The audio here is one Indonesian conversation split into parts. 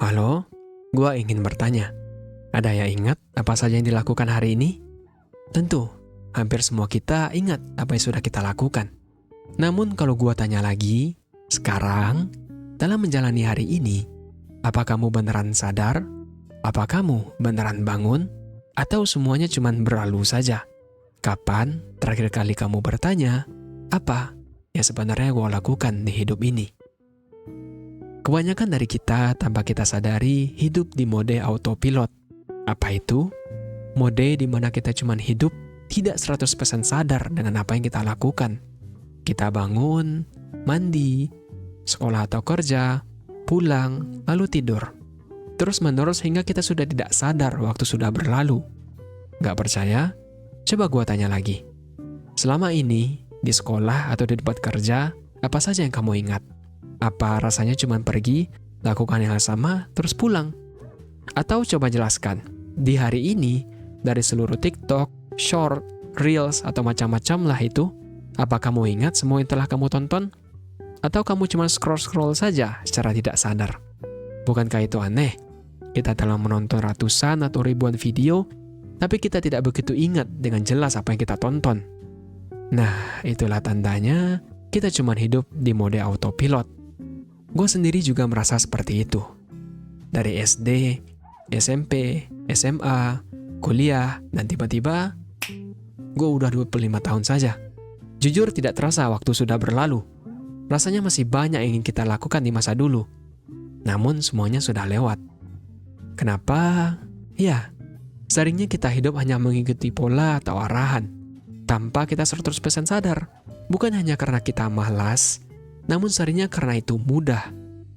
Halo, gua ingin bertanya. Ada yang ingat apa saja yang dilakukan hari ini? Tentu, hampir semua kita ingat apa yang sudah kita lakukan. Namun kalau gua tanya lagi, sekarang, dalam menjalani hari ini, apa kamu beneran sadar? Apa kamu beneran bangun? Atau semuanya cuma berlalu saja? Kapan terakhir kali kamu bertanya, apa yang sebenarnya gua lakukan di hidup ini? Kebanyakan dari kita tanpa kita sadari hidup di mode autopilot. Apa itu? Mode di mana kita cuma hidup tidak 100% sadar dengan apa yang kita lakukan. Kita bangun, mandi, sekolah atau kerja, pulang, lalu tidur. Terus menerus hingga kita sudah tidak sadar waktu sudah berlalu. Gak percaya? Coba gua tanya lagi. Selama ini, di sekolah atau di tempat kerja, apa saja yang kamu ingat? Apa rasanya cuma pergi, lakukan hal sama, terus pulang? Atau coba jelaskan, di hari ini, dari seluruh TikTok, Short, Reels, atau macam-macam lah itu, apa kamu ingat semua yang telah kamu tonton? Atau kamu cuma scroll-scroll saja secara tidak sadar? Bukankah itu aneh? Kita telah menonton ratusan atau ribuan video, tapi kita tidak begitu ingat dengan jelas apa yang kita tonton. Nah, itulah tandanya kita cuma hidup di mode autopilot. Gue sendiri juga merasa seperti itu. Dari SD, SMP, SMA, kuliah, dan tiba-tiba gue udah 25 tahun saja. Jujur tidak terasa waktu sudah berlalu. Rasanya masih banyak yang ingin kita lakukan di masa dulu. Namun semuanya sudah lewat. Kenapa? Ya, seringnya kita hidup hanya mengikuti pola atau arahan, tanpa kita 100% sadar. Bukan hanya karena kita malas, namun seringnya karena itu mudah.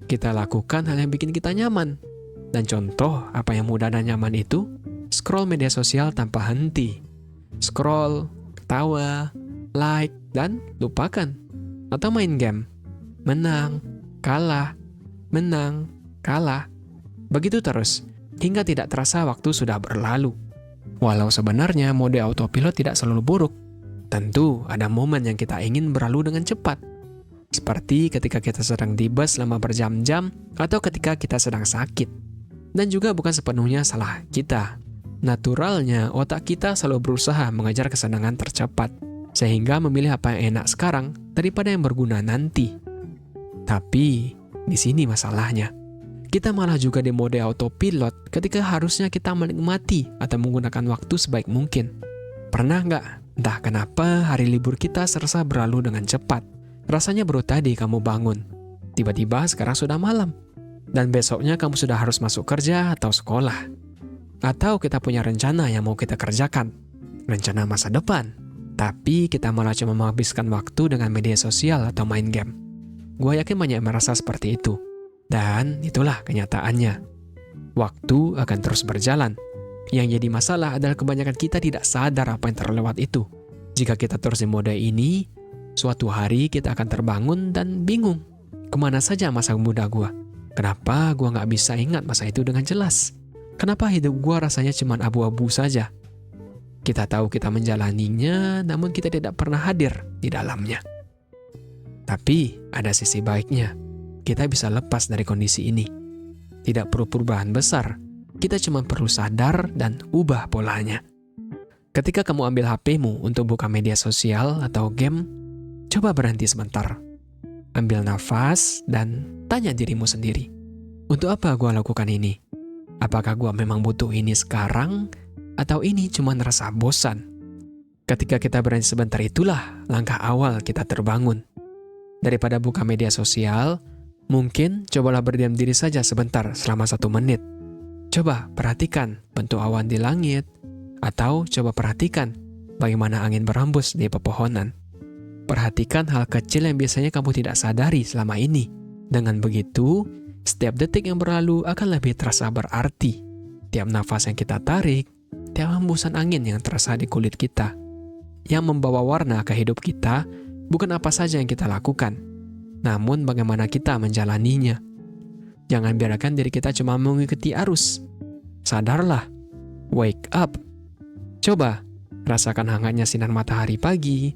Kita lakukan hal yang bikin kita nyaman. Dan contoh apa yang mudah dan nyaman itu? Scroll media sosial tanpa henti. Scroll, ketawa, like, dan lupakan. Atau main game. Menang, kalah, menang, kalah. Begitu terus, hingga tidak terasa waktu sudah berlalu. Walau sebenarnya mode autopilot tidak selalu buruk. Tentu ada momen yang kita ingin berlalu dengan cepat. Seperti ketika kita sedang di bus selama berjam-jam atau ketika kita sedang sakit. Dan juga bukan sepenuhnya salah kita. Naturalnya, otak kita selalu berusaha mengejar kesenangan tercepat, sehingga memilih apa yang enak sekarang daripada yang berguna nanti. Tapi, di sini masalahnya. Kita malah juga di mode autopilot ketika harusnya kita menikmati atau menggunakan waktu sebaik mungkin. Pernah nggak? Entah kenapa hari libur kita serasa berlalu dengan cepat. Rasanya baru tadi kamu bangun. Tiba-tiba sekarang sudah malam. Dan besoknya kamu sudah harus masuk kerja atau sekolah. Atau kita punya rencana yang mau kita kerjakan. Rencana masa depan. Tapi kita malah cuma menghabiskan waktu dengan media sosial atau main game. Gua yakin banyak yang merasa seperti itu. Dan itulah kenyataannya. Waktu akan terus berjalan. Yang jadi masalah adalah kebanyakan kita tidak sadar apa yang terlewat itu. Jika kita terus di mode ini, suatu hari kita akan terbangun dan bingung. Kemana saja masa muda gua? Kenapa gua nggak bisa ingat masa itu dengan jelas? Kenapa hidup gua rasanya cuma abu-abu saja? Kita tahu kita menjalaninya, namun kita tidak pernah hadir di dalamnya. Tapi ada sisi baiknya. Kita bisa lepas dari kondisi ini. Tidak perlu perubahan besar. Kita cuma perlu sadar dan ubah polanya. Ketika kamu ambil HP-mu untuk buka media sosial atau game, coba berhenti sebentar. Ambil nafas dan tanya dirimu sendiri. Untuk apa gua lakukan ini? Apakah gua memang butuh ini sekarang? Atau ini cuma rasa bosan? Ketika kita berhenti sebentar itulah langkah awal kita terbangun. Daripada buka media sosial, mungkin cobalah berdiam diri saja sebentar selama 1 menit. Coba perhatikan bentuk awan di langit, atau coba perhatikan bagaimana angin berhembus di pepohonan. Perhatikan hal kecil yang biasanya kamu tidak sadari selama ini. Dengan begitu, setiap detik yang berlalu akan lebih terasa berarti. Tiap nafas yang kita tarik, tiap hembusan angin yang terasa di kulit kita. Yang membawa warna ke hidup kita bukan apa saja yang kita lakukan, namun bagaimana kita menjalaninya. Jangan biarkan diri kita cuma mengikuti arus. Sadarlah, wake up. Coba rasakan hangatnya sinar matahari pagi.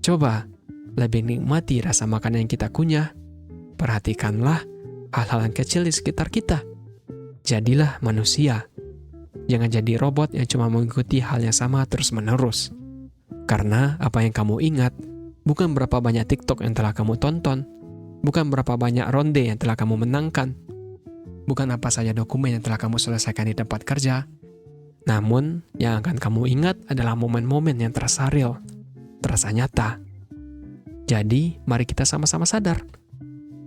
Coba lebih nikmati rasa makanan yang kita kunyah. Perhatikanlah hal-hal yang kecil di sekitar kita. Jadilah manusia. Jangan jadi robot yang cuma mengikuti hal yang sama terus-menerus. Karena apa yang kamu ingat bukan berapa banyak TikTok yang telah kamu tonton, bukan berapa banyak ronde yang telah kamu menangkan, bukan apa saja dokumen yang telah kamu selesaikan di tempat kerja, namun yang akan kamu ingat adalah momen-momen yang terasa real, terasa nyata. Jadi, mari kita sama-sama sadar.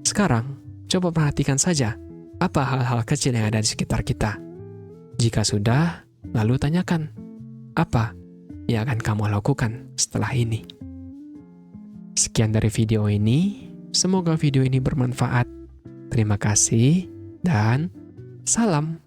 Sekarang, coba perhatikan saja apa hal-hal kecil yang ada di sekitar kita. Jika sudah, lalu tanyakan, apa yang akan kamu lakukan setelah ini? Sekian dari video ini. Semoga video ini bermanfaat. Terima kasih dan salam.